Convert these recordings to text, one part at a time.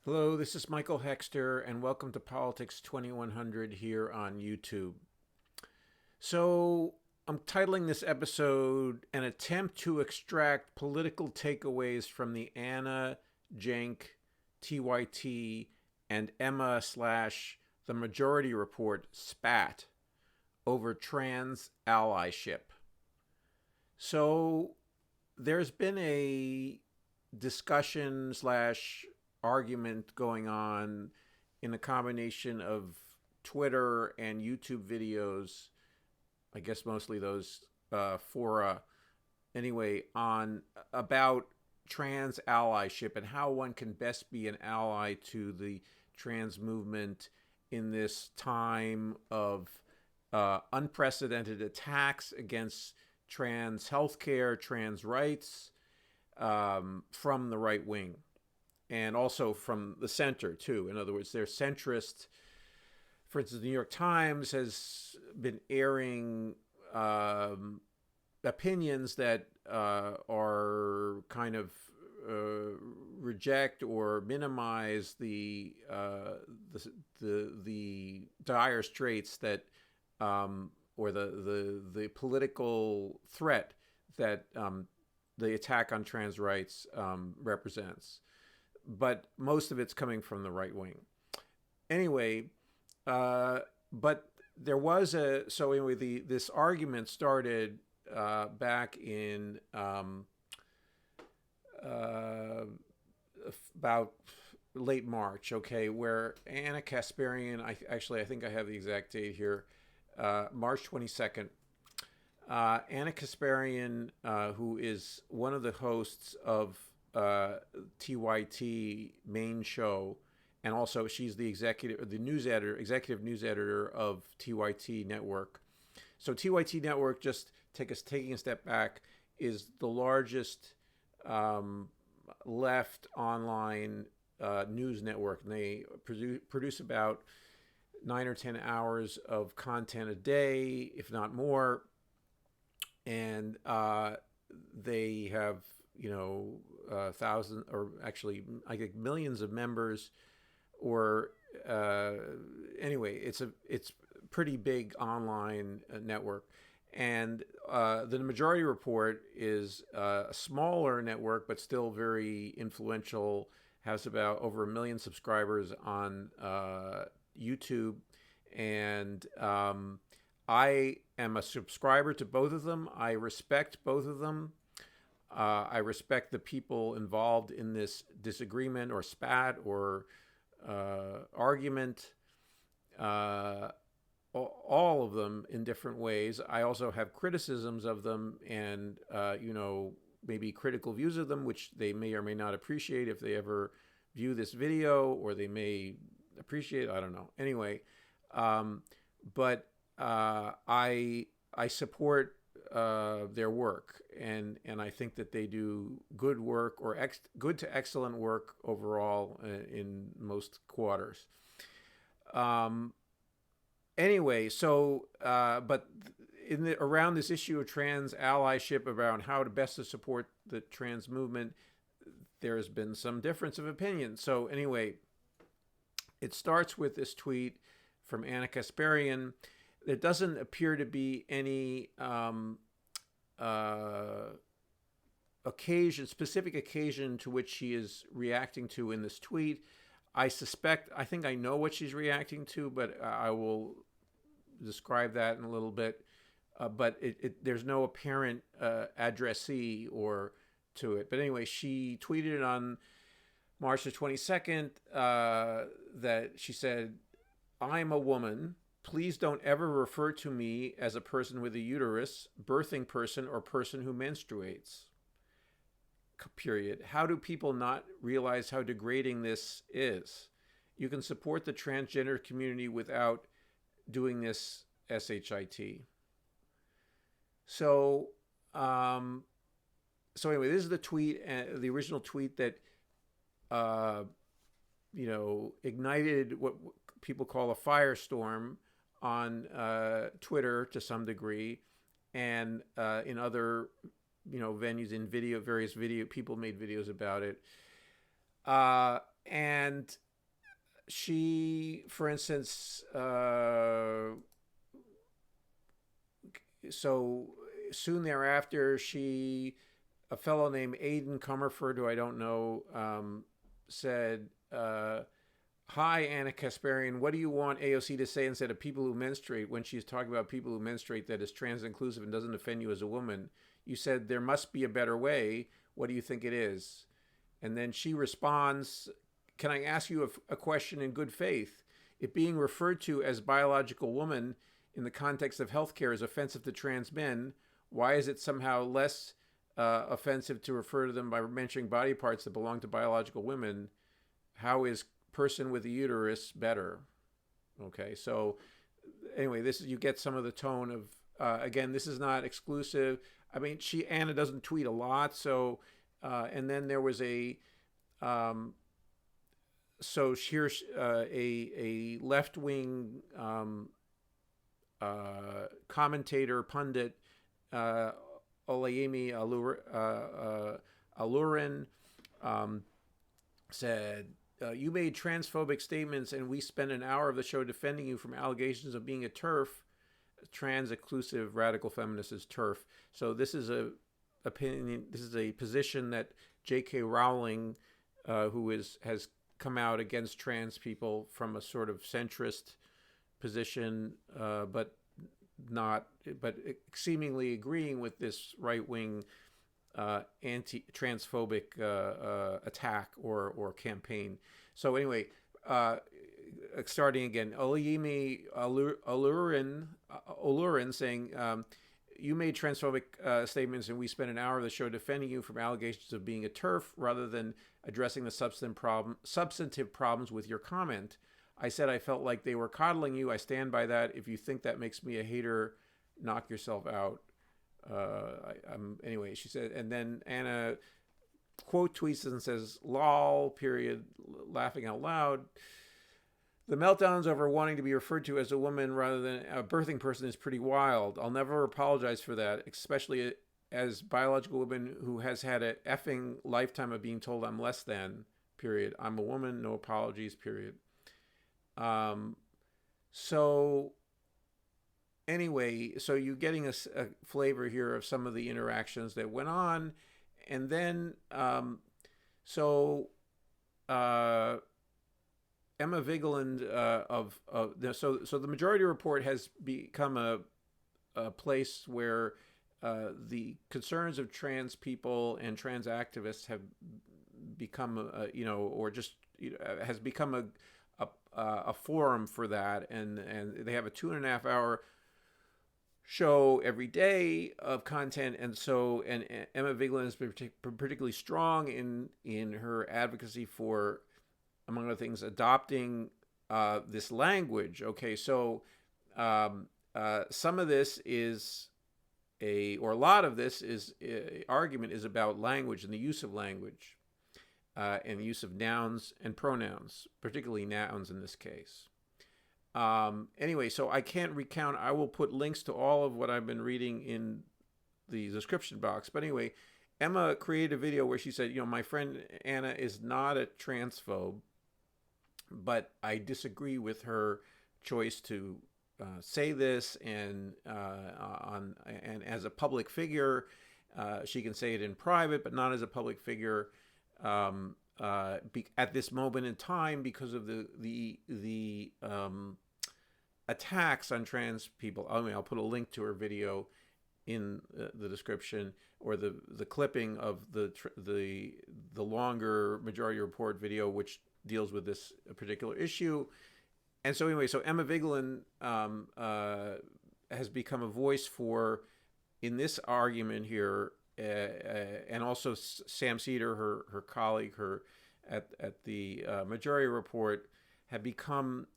Hello, this is Michael Hexter, and welcome to Politics 2100 here on YouTube. So, I'm titling this episode An Attempt to Extract Political Takeaways from the Anna, Cenk, TYT, and Emma slash the Majority Report, Spat, over trans allyship. So, there's been a discussion slash argument going on in a combination of Twitter and YouTube videos. I guess mostly those fora. Anyway, on about trans allyship and how one can best be an ally to the trans movement in this time of unprecedented attacks against trans healthcare, trans rights from the right wing and also from the center too. In other words, they're centrist. For instance, the New York Times has been airing opinions that are kind of reject or minimize the dire straits that or the political threat that the attack on trans rights represents. But most of it's coming from the right wing. Anyway, but there was this argument started back in about late March, okay, where Anna Kasparian, I think I have the exact date here, March 22nd. Anna Kasparian, who is one of the hosts of TYT main show, and also she's the executive news editor of TYT Network. So TYT Network, just taking a step back, is the largest left online news network, and they produce about 9 or 10 hours of content a day, if not more, and they have thousands, or actually I think millions of members, or anyway, it's pretty big online network. And the Majority Report is a smaller network, but still very influential, has about over 1 million subscribers on YouTube. And I am a subscriber to both of them. I respect both of them. I respect the people involved in this disagreement or spat or argument, all of them in different ways. I also have criticisms of them and, maybe critical views of them, which they may or may not appreciate if they ever view this video, or they may appreciate, I don't know. Anyway, but I support their work, and I think that they do good work, or good to excellent work overall in most quarters. Anyway, so but around this issue of trans allyship, around how to best to support the trans movement, there's been some difference of opinion. So anyway, it starts with this tweet from Anna Kasparian. There doesn't appear to be any specific occasion to which she is reacting to in this tweet. I think I know what she's reacting to, but I will describe that in a little bit. But there's no apparent addressee or to it. But anyway, she tweeted on March the 22nd that she said, "I'm a woman. Please don't ever refer to me as a person with a uterus, birthing person, or person who menstruates. Period. How do people not realize how degrading this is? You can support the transgender community without doing this shit." So, anyway, this is the tweet, the original tweet that, ignited what people call a firestorm on Twitter to some degree, and in other venues, in various video, people made videos about it. And she, for instance, so soon thereafter, a fellow named Aidan Comerford, who I don't know, said, "Hi, Anna Kasparian. What do you want AOC to say instead of people who menstruate when she's talking about people who menstruate that is trans inclusive and doesn't offend you as a woman? You said there must be a better way. What do you think it is?" And then she responds, "Can I ask you a question in good faith? If being referred to as biological woman in the context of healthcare is offensive to trans men, why is it somehow less offensive to refer to them by mentioning body parts that belong to biological women? How is person with a uterus better?" Okay, so anyway, this is, you get some of the tone of, again, this is not exclusive. I mean, Anna doesn't tweet a lot, so and then there was so here's a left wing commentator pundit, Olayemi Alurin, said, "You made transphobic statements, and we spent an hour of the show defending you from allegations of being a TERF, trans inclusive radical feminist is TERF." So this is a opinion. This is a position that J.K. Rowling, who has come out against trans people from a sort of centrist position, but seemingly agreeing with this right wing anti-transphobic attack or campaign. So anyway, starting again, Olayemi Olurin saying, "You made transphobic statements, and we spent an hour of the show defending you from allegations of being a TERF rather than addressing the substantive problems with your comment. I said I felt like they were coddling you. I stand by that. If you think that makes me a hater, knock yourself out." Anyway, she said, and then Anna quote tweets and says, "Lol, period, laughing out loud. The meltdowns over wanting to be referred to as a woman rather than a birthing person is pretty wild. I'll never apologize for that, especially as biological woman who has had a effing lifetime of being told I'm less than, period. I'm a woman, no apologies, period." So anyway, so you're getting a flavor here of some of the interactions that went on. And then, so Emma Vigeland so the Majority Report has become a place where the concerns of trans people and trans activists have become, or just has become a forum for that, and they have a 2.5 hour show every day of content, and Emma Vigeland has been particularly strong in her advocacy for, among other things, adopting this language. Okay, so some of this is a lot of this is argument is about language and the use of language, and the use of nouns and pronouns, particularly nouns in this case. Anyway, so I can't recount. I will put links to all of what I've been reading in the description box. But anyway, Emma created a video where she said, my friend Anna is not a transphobe, but I disagree with her choice to say this, and as a public figure, she can say it in private, but not as a public figure at this moment in time because of the attacks on trans people. I mean, I'll put a link to her video in the description, or the clipping of the longer Majority Report video, which deals with this particular issue. And so anyway, so Emma Vigeland has become a voice for, in this argument here, and also Sam Cedar, her colleague, at the Majority Report, have become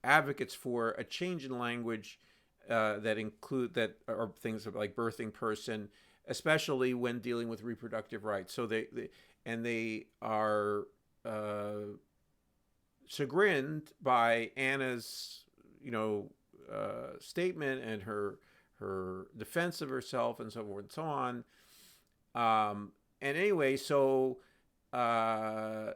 advocates for a change in language that are things like birthing person, especially when dealing with reproductive rights. So they are chagrined by Anna's statement and her defense of herself and so forth and so on. and anyway, so I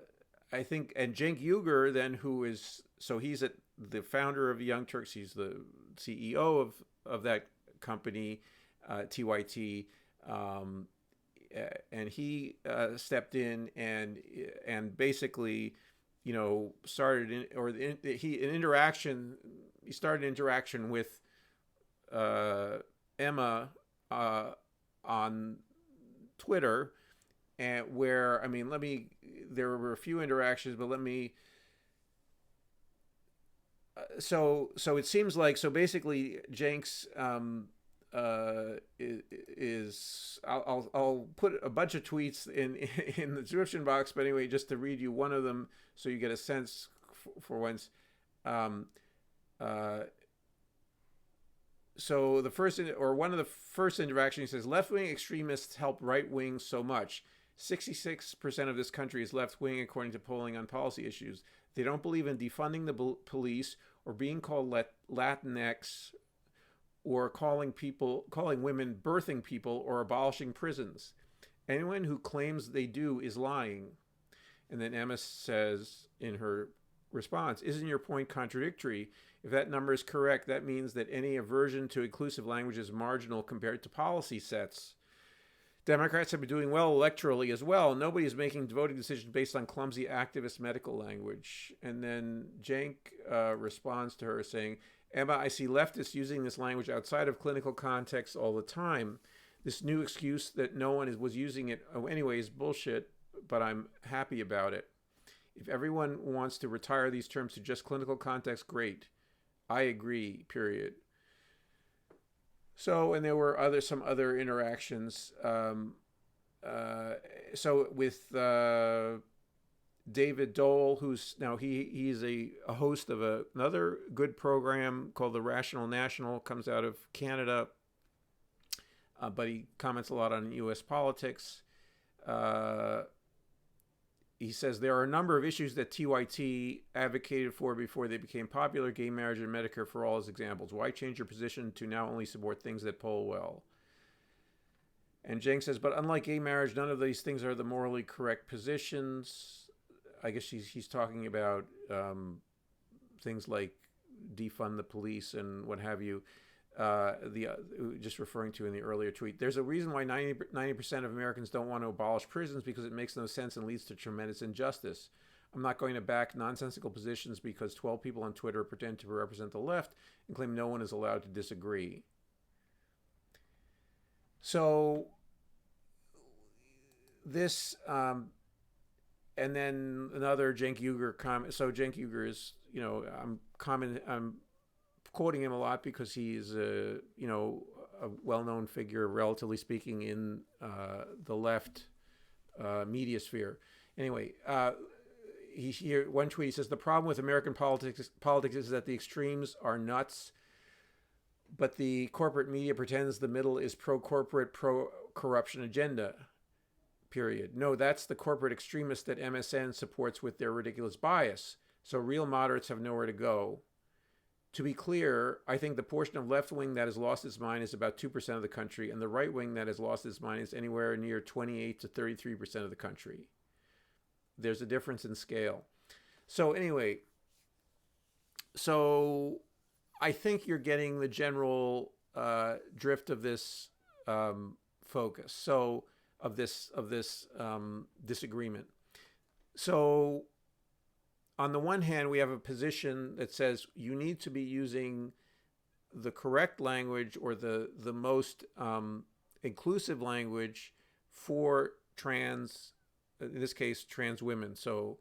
think, and Cenk Uygur then, who is, so he's the founder of Young Turks. He's the CEO of that company, TYT, and he stepped in and basically, started He started interaction with Emma on Twitter, and where, I mean, there were a few interactions, but let me. So it seems like, so basically Jenks is, I'll put a bunch of tweets in the description box, but anyway, just to read you one of them so you get a sense for once. So one of the first interactions, he says, left-wing extremists help right-wing so much. 66% of this country is left-wing, according to polling on policy issues. They don't believe in defunding the police or being called Latinx, or calling women birthing people, or abolishing prisons. Anyone who claims they do is lying. And then Emma says in her response, isn't your point contradictory? If that number is correct, that means that any aversion to inclusive language is marginal compared to policy sets. Democrats have been doing well electorally as well. Nobody is making voting decisions based on clumsy activist medical language. And then Cenk responds to her saying, Emma, I see leftists using this language outside of clinical context all the time. This new excuse that no one was using it anyway is bullshit, but I'm happy about it. If everyone wants to retire these terms to just clinical context, great. I agree, period. So, and there were some other interactions. So with David Dole, who's now he's a host of another good program called The Rational National, comes out of Canada, but he comments a lot on U.S. politics. He says there are a number of issues that TYT advocated for before they became popular: gay marriage and Medicare for all as examples. Why change your position to now only support things that poll well? And Cenk says, but unlike gay marriage, none of these things are the morally correct positions. I guess he's talking about things like defund the police and what have you. Just referring to in the earlier tweet, there's a reason why 90% of Americans don't want to abolish prisons, because it makes no sense and leads to tremendous injustice. I'm not going to back nonsensical positions because 12 people on Twitter pretend to represent the left and claim no one is allowed to disagree. So this, and then another Cenk Uygur comment. So Cenk Uygur is, I'm quoting him a lot because he's a well-known figure, relatively speaking, in the left media sphere. Anyway, one tweet, he says, the problem with American politics is that the extremes are nuts, but the corporate media pretends the middle is pro-corporate, pro-corruption agenda, period. No, that's the corporate extremists that MSN supports with their ridiculous bias. So real moderates have nowhere to go. To be clear, I think the portion of left wing that has lost its mind is about 2% of the country, and the right wing that has lost its mind is anywhere near 28 to 33% of the country. There's a difference in scale. So anyway, so I think you're getting the general drift of this focus. So of this disagreement. So on the one hand, we have a position that says you need to be using the correct language, or the most inclusive language for trans, in this case, trans women. So,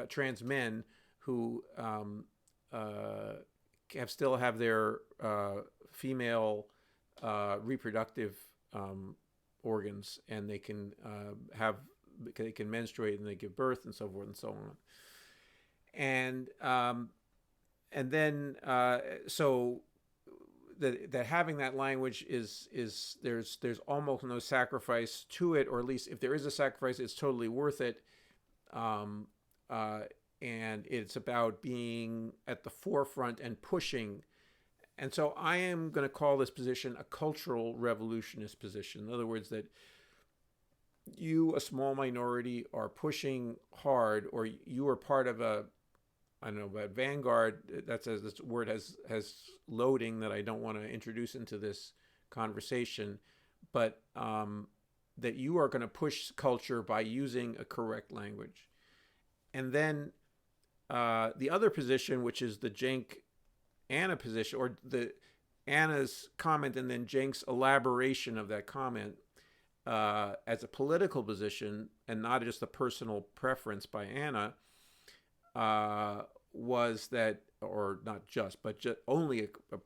trans men who still have their female reproductive organs, and they can they can menstruate and they give birth and so forth and so on. And then so that having that language is there's almost no sacrifice to it, or at least if there is a sacrifice, it's totally worth it. And it's about being at the forefront and pushing And so I am going to call this position a cultural revolutionist position. In other words, that you, a small minority, are pushing hard, or you are part of a, I don't know, but vanguard. That says this word has loading that I don't want to introduce into this conversation, but that you are going to push culture by using a correct language. And then the other position, which is the Cenk Anna position, or the Anna's comment and then Cenk's elaboration of that comment as a political position and not just a personal preference by Anna, was that, or not just, but just only a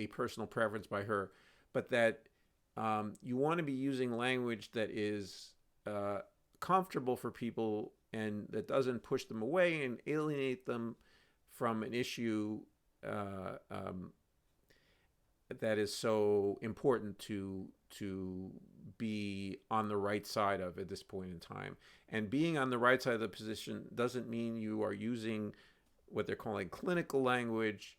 personal preference by her, but that you want to be using language that is comfortable for people and that doesn't push them away and alienate them from an issue that is so important to be on the right side of at this point in time. And being on the right side of the position doesn't mean you are using what they're calling clinical language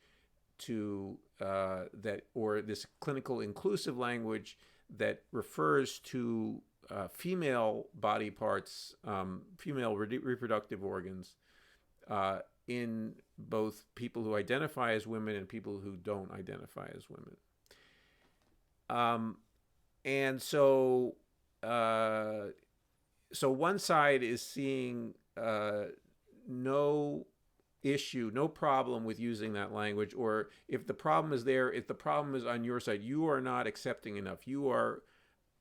to that, or this clinical inclusive language that refers to female body parts, female reproductive organs, in both people who identify as women and people who don't identify as women. And so one side is seeing no issue, no problem with using that language, or if the problem is there, if the problem is on your side, you are not accepting enough. You are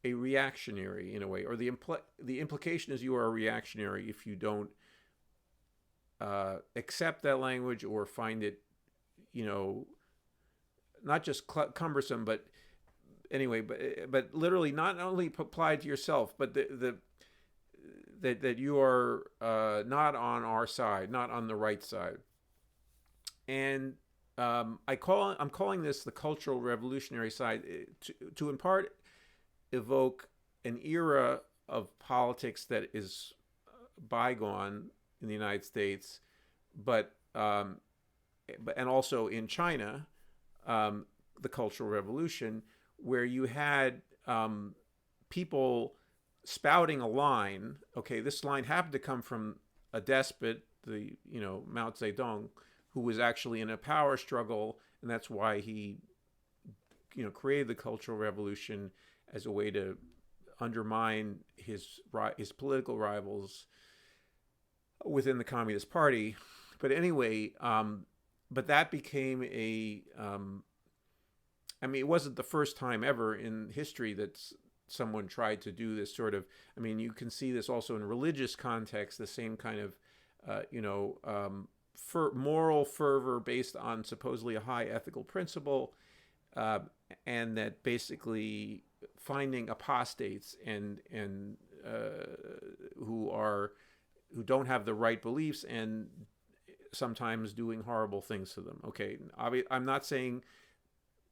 a reactionary in a way, or the implication is you are a reactionary if you don't accept that language or find it, not just cumbersome, but anyway, but literally not only applied to yourself, but that you are not on our side, not on the right side. And I'm calling this the cultural revolutionary side to in part evoke an era of politics that is bygone in the United States, but and also in China, the Cultural Revolution, where you had people spouting a line. Okay, this line happened to come from a despot, the Mao Zedong, who was actually in a power struggle, and that's why he created the Cultural Revolution as a way to undermine his political rivals within the Communist Party. But anyway, but that became a it wasn't the first time ever in history that someone tried to do this sort of, you can see this also in religious context, the same kind of, moral fervor based on supposedly a high ethical principle, and that basically finding apostates and who don't have the right beliefs and sometimes doing horrible things to them. Okay, I'm not saying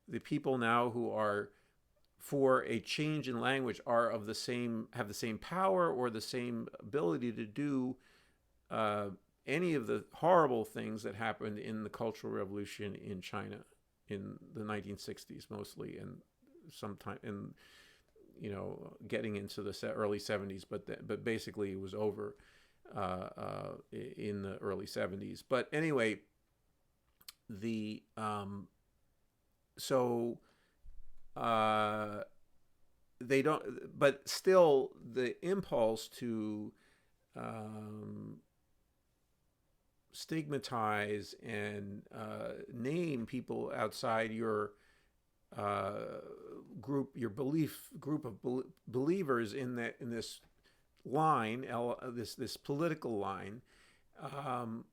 the people now who are for a change in language are have the same power or the same ability to do any of the horrible things that happened in the Cultural Revolution in China in the 1960s mostly, and sometime in getting into the early 70s, but basically it was over in the early 70s. But anyway, the they don't, but still the impulse to stigmatize and name people outside your group, your group of believers in this line, this political line,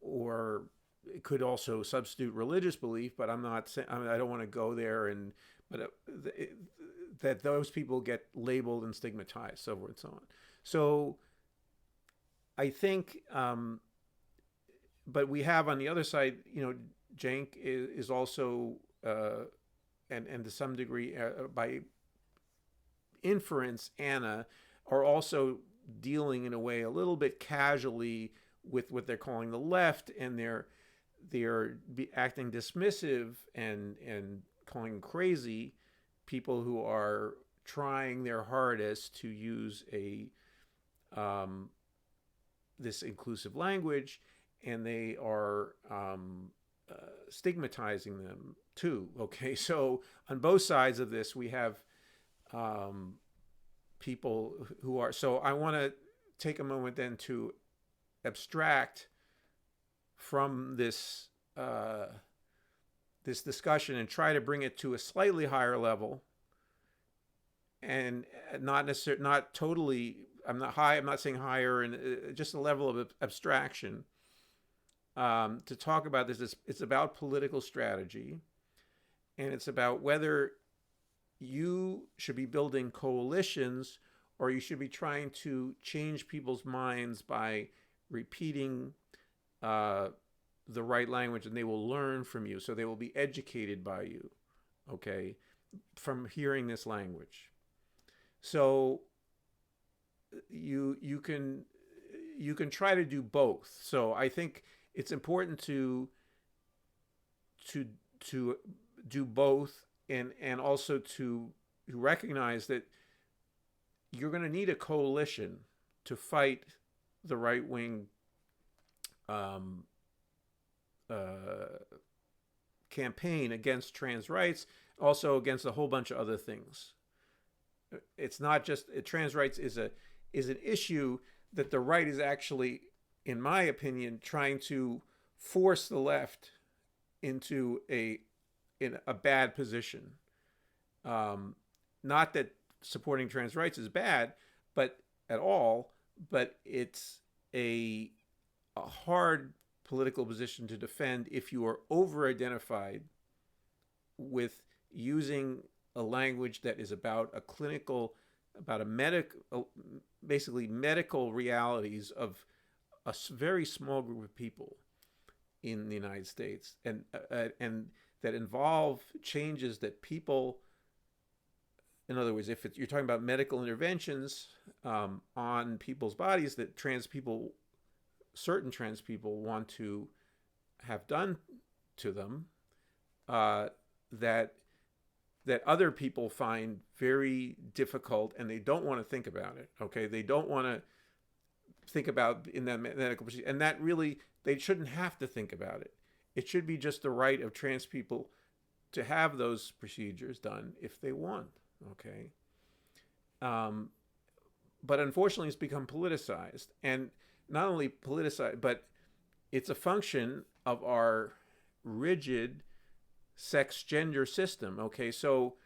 or it could also substitute religious belief, but I'm not saying, I don't want to go there, but that those people get labeled and stigmatized, so forth and so on. So I think, but we have on the other side, Cenk is also, and to some degree, by inference, Anna, are also dealing in a way a little bit casually with what they're calling the left, and they're acting dismissive and calling crazy people who are trying their hardest to use a um, this inclusive language, and they are stigmatizing them too. Okay, so on both sides of this, we have um, people who are. So I want to take a moment then to abstract from this discussion and try to bring it to a slightly higher level, and not necessarily, not totally. I'm not high. I'm not saying higher, and just a level of abstraction. To talk about this, it's about political strategy, and it's about whether you should be building coalitions or you should be trying to change people's minds by repeating the right language, and they will learn from you. So they will be educated by you, okay, from hearing this language. So you can try to do both. So I think it's important to to do both, and also to recognize that you're going to need a coalition to fight the right wing um, campaign against trans rights, also against a whole bunch of other things. It's not just trans rights is an issue that the right is actually, in my opinion, trying to force the left into in a bad position. Not that supporting trans rights is bad, but at all, but it's a hard political position to defend if you are over-identified with using a language that is about a clinical, about basically medical realities of a very small group of people in the United States, and that involve changes that people, in other words, if you're talking about medical interventions on people's bodies that certain trans people want to have done to them, that other people find very difficult, and they don't want to think about it. Okay, they don't want to think about in that medical procedure, and that really, they shouldn't have to think about it. It should be just the right of trans people to have those procedures done if they want. Okay, but unfortunately, it's become politicized, and not only politicized, but it's a function of our rigid sex gender system. Okay, so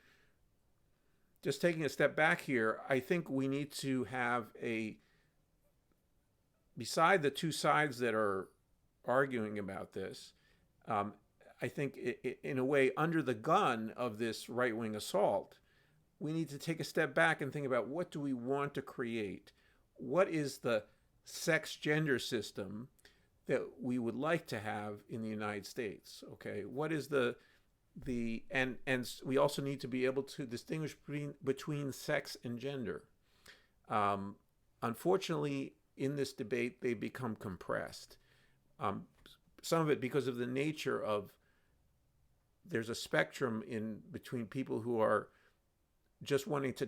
just taking a step back here, I think we need to have beside the two sides that are arguing about this, I think in a way, under the gun of this right-wing assault, we need to take a step back and think about, what do we want to create? What is the sex gender system that we would like to have in the United States? Okay, what is and we also need to be able to distinguish between sex and gender. Unfortunately, in this debate, they become compressed. Some of it because of the nature of, there's a spectrum in between people who are just wanting to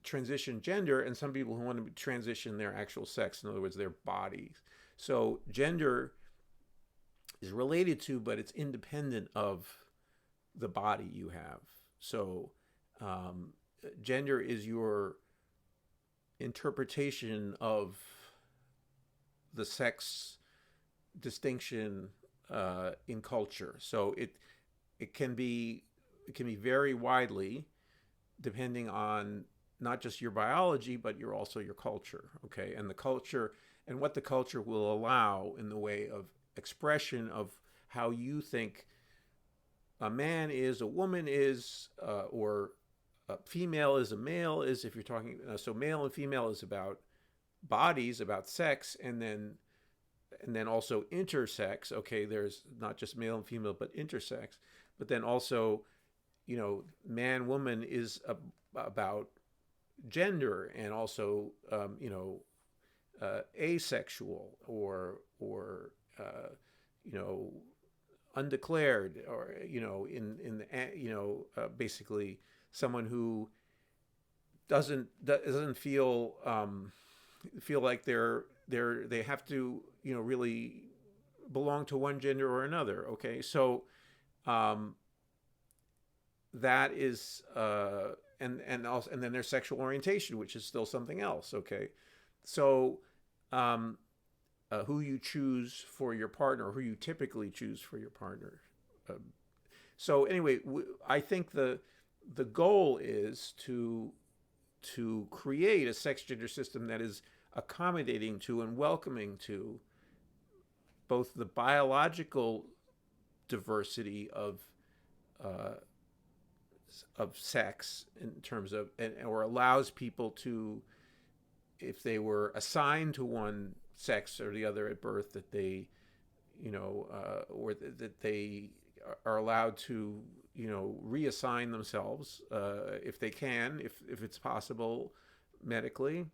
transition gender, and some people who want to transition their actual sex, in other words, their bodies. So gender is related to, but it's independent of the body you have. So gender is your interpretation of the sex distinction in culture. So it can be very widely, depending on not just your biology, but also your culture. Okay, and the culture, and what the culture will allow in the way of expression of how you think a man is, a woman is, or a female is, a male is. If you're talking, so male and female is about bodies, about sex, and then also intersex. Okay, there's not just male and female, but intersex. But then also, man, woman is about gender, and also, asexual, or undeclared, or in the basically someone who doesn't feel like they have to really belong to one gender or another. Okay, so that is and then there's sexual orientation, which is still something else. Okay, so who you choose for your partner, or who you typically choose for your partner. So anyway, I think the goal is to create a sex gender system that is accommodating to and welcoming to both the biological diversity of sex, in terms of, or allows people to, if they were assigned to one sex or the other at birth, that they or that they are allowed to reassign themselves, if they can, if it's possible medically,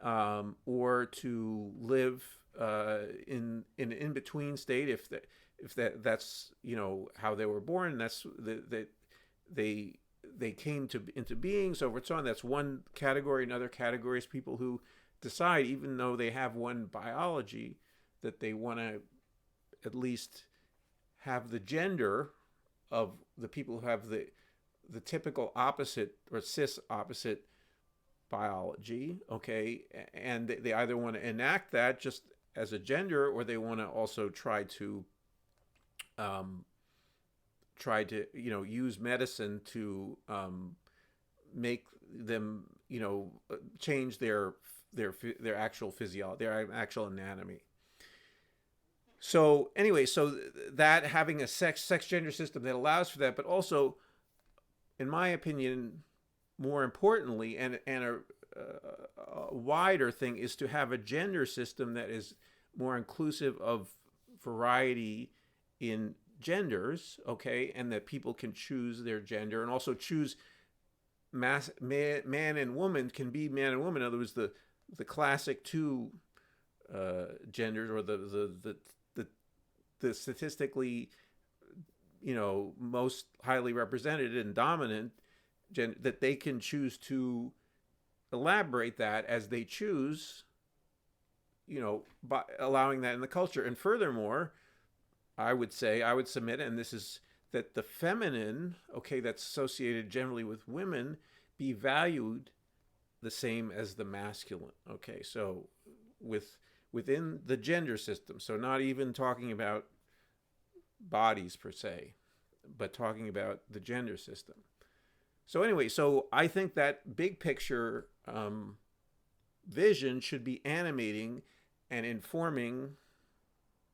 or to live in an in-between state, if that's how they were born. That's that they came into being. So it's on. That's one category. Another category is people who decide, even though they have one biology, that they want to at least have the gender of the people who have the typical opposite or cis opposite biology. Okay, and they either want to enact that just as a gender, or they want to also try to use medicine to make them change their actual physiology, their actual anatomy. So anyway, so that having a sex gender system that allows for that, but also, in my opinion, more importantly, and a wider thing, is to have a gender system that is more inclusive of variety in genders, okay, and that people can choose their gender, and also choose man and woman can be man and woman. In other words, the classic two genders, or the statistically most highly represented and dominant that they can choose to elaborate that as they choose, by allowing that in the culture. And furthermore, I would submit, and this is, that the feminine, okay, that's associated generally with women, be valued the same as the masculine. Okay, so within the gender system, so not even talking about bodies per se, but talking about the gender system. So anyway, so I think that big picture vision should be animating and informing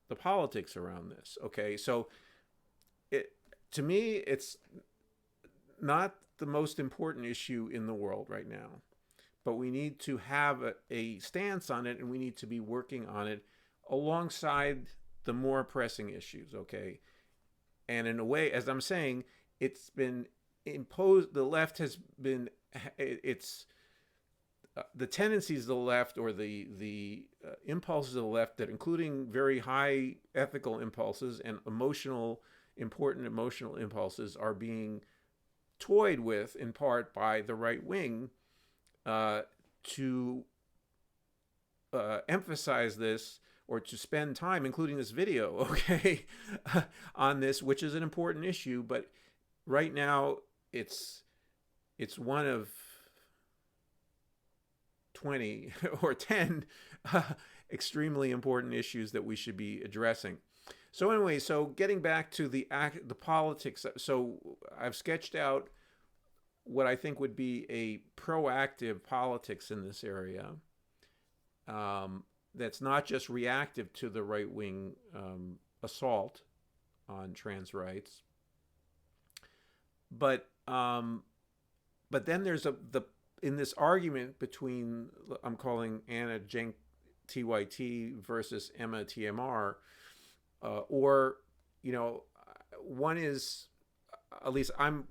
the politics around this. Okay, so to me, it's not the most important issue in the world right now, but we need to have a stance on it, and we need to be working on it alongside the more pressing issues. Okay, and in a way, as I'm saying, it's been imposed. The left has been the tendencies of the left, or the impulses of the left, that, including very high ethical impulses and important emotional impulses, are being toyed with in part by the right wing to emphasize this, or to spend time, including this video, okay, on this, which is an important issue. But right now, it's one of 20 or 10 extremely important issues that we should be addressing. So anyway, so getting back to the politics, so I've sketched out what I think would be a proactive politics in this area, that's not just reactive to the right-wing assault on trans rights, but then there's in this argument between, I'm calling Anna Cenk TYT versus Emma TMR, or one is, at least I'm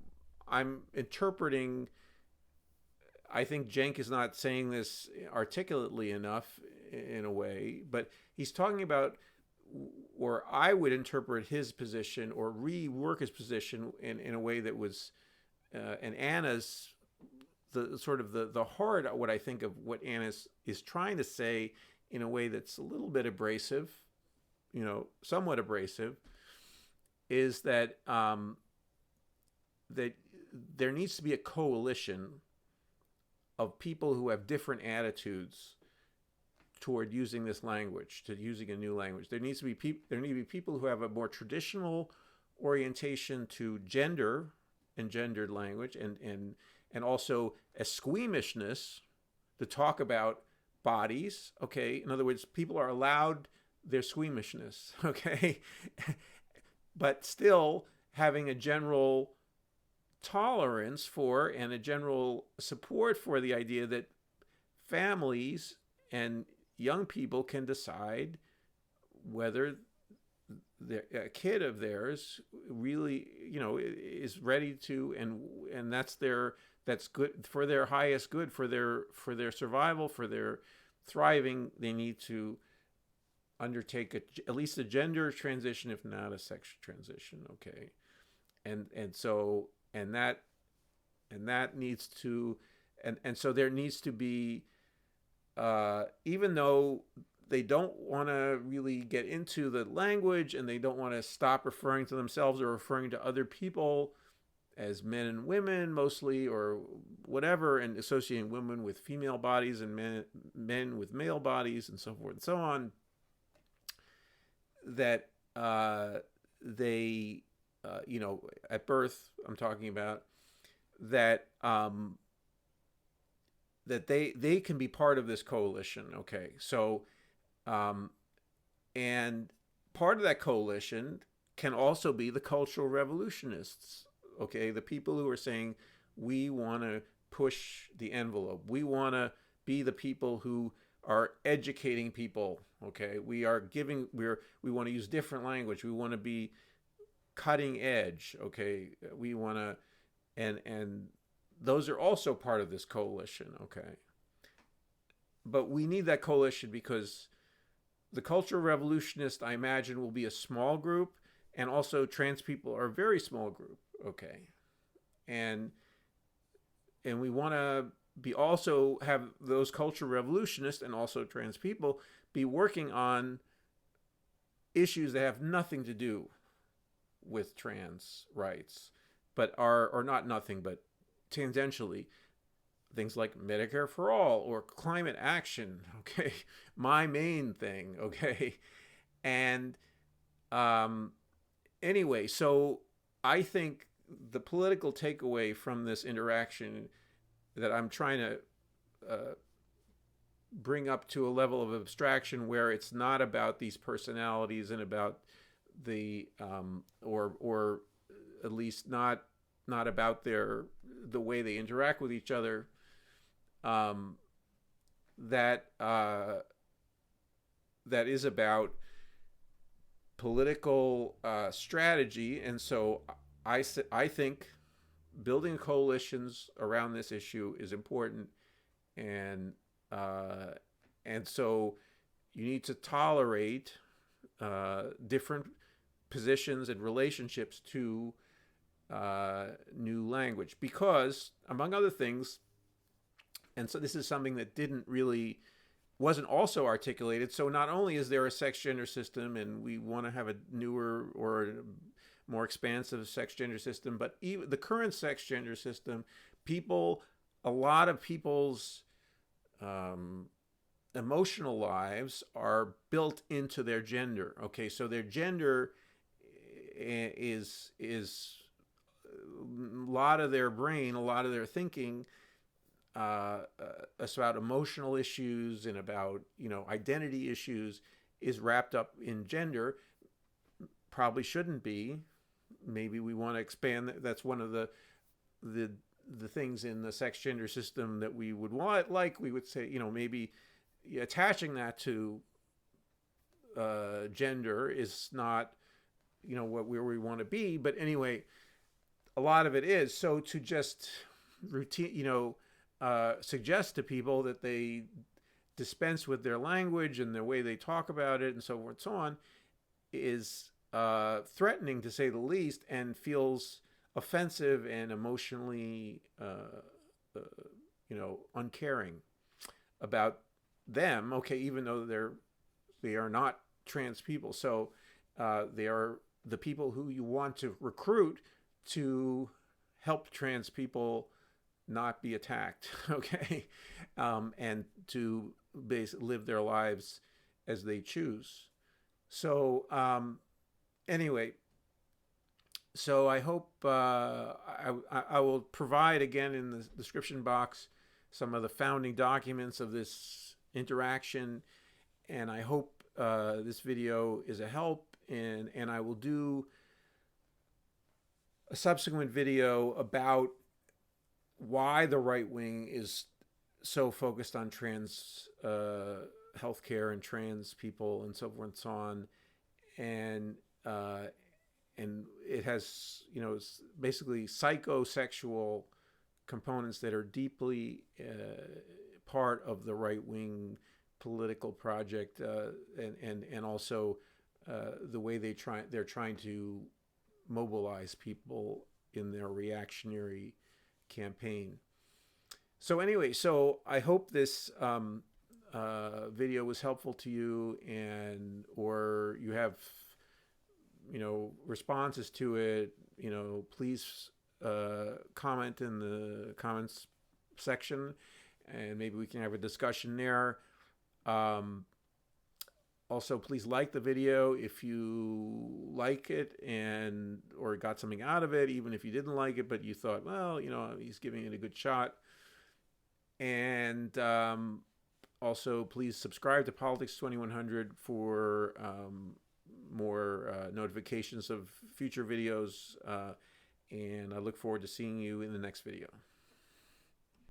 interpreting, I think Cenk is not saying this articulately enough in a way, but he's talking about or I would interpret his position or rework his position in a way that was, and Anna's, the sort of the heart of what I think of what Anna is trying to say in a way that's a little bit abrasive, somewhat abrasive, is that that there needs to be a coalition of people who have different attitudes toward using this language, to using a new language. There need to be people who have a more traditional orientation to gender and gendered language, and also a squeamishness to talk about bodies. Okay, in other words, people are allowed their squeamishness. Okay, but still having a general tolerance for and a general support for the idea that families and young people can decide whether a kid of theirs really, is ready to, and that's good for their highest good, for their survival, for their thriving. They need to undertake at least a gender transition, if not a sex transition. Okay, and that needs to, and so there needs to be, even though they don't want to really get into the language, and they don't want to stop referring to themselves or referring to other people as men and women mostly, or whatever, and associating women with female bodies and men with male bodies, and so forth and so on, that they, at birth, I'm talking about, that that they can be part of this coalition. Okay, so and part of that coalition can also be the cultural revolutionists. Okay, the people who are saying, we want to push the envelope, we want to be the people who are educating people. Okay, we want to use different language, we want to be cutting edge. Okay, we want to, and those are also part of this coalition. Okay, but we need that coalition because the cultural revolutionists, I imagine, will be a small group, and also trans people are a very small group. Okay, and we want to also have those cultural revolutionists and also trans people be working on issues that have nothing to do with trans rights, but are not nothing, but tangentially, things like Medicare for all or climate action. Okay, my main thing. Okay, and anyway, so I think the political takeaway from this interaction that I'm trying to bring up to a level of abstraction where it's not about these personalities and about the or at least not about the way they interact with each other, that is about political strategy. And so I think building coalitions around this issue is important, and so you need to tolerate different positions and relationships to new language, because, among other things, and so this is something that wasn't also articulated. So not only is there a sex gender system, and we want to have a newer or more expansive sex gender system, but even the current sex gender system, a lot of people's emotional lives are built into their gender. Okay, so their gender is a lot of their brain, a lot of their thinking, about emotional issues and about identity issues is wrapped up in gender. Probably shouldn't be. Maybe we want to expand that. That's one of the things in the sex gender system that we would want. Like we would say, maybe attaching that to gender is not where we want to be. But anyway, a lot of it is. So to just suggest to people that they dispense with their language and the way they talk about it and so forth and so on, is threatening, to say the least, and feels offensive and emotionally, uncaring about them. Okay, even though they are not trans people, so they are the people who you want to recruit to help trans people not be attacked, okay, and to live their lives as they choose. So anyway, so I hope I will provide again in the description box some of the founding documents of this interaction, and I hope this video is a help, and I will do a subsequent video about why the right wing is so focused on trans healthcare and trans people and so forth and so on, and it has, it's basically psychosexual components that are deeply part of the right wing political project, and also the way they're trying to mobilize people in their reactionary campaign. So anyway, so I hope this video was helpful to you, or you have responses to it. Please comment in the comments section, and maybe we can have a discussion there. Also, please like the video if you like it or got something out of it, even if you didn't like it, but you thought, well, he's giving it a good shot. And also, please subscribe to Politics 2100 for more notifications of future videos. And I look forward to seeing you in the next video.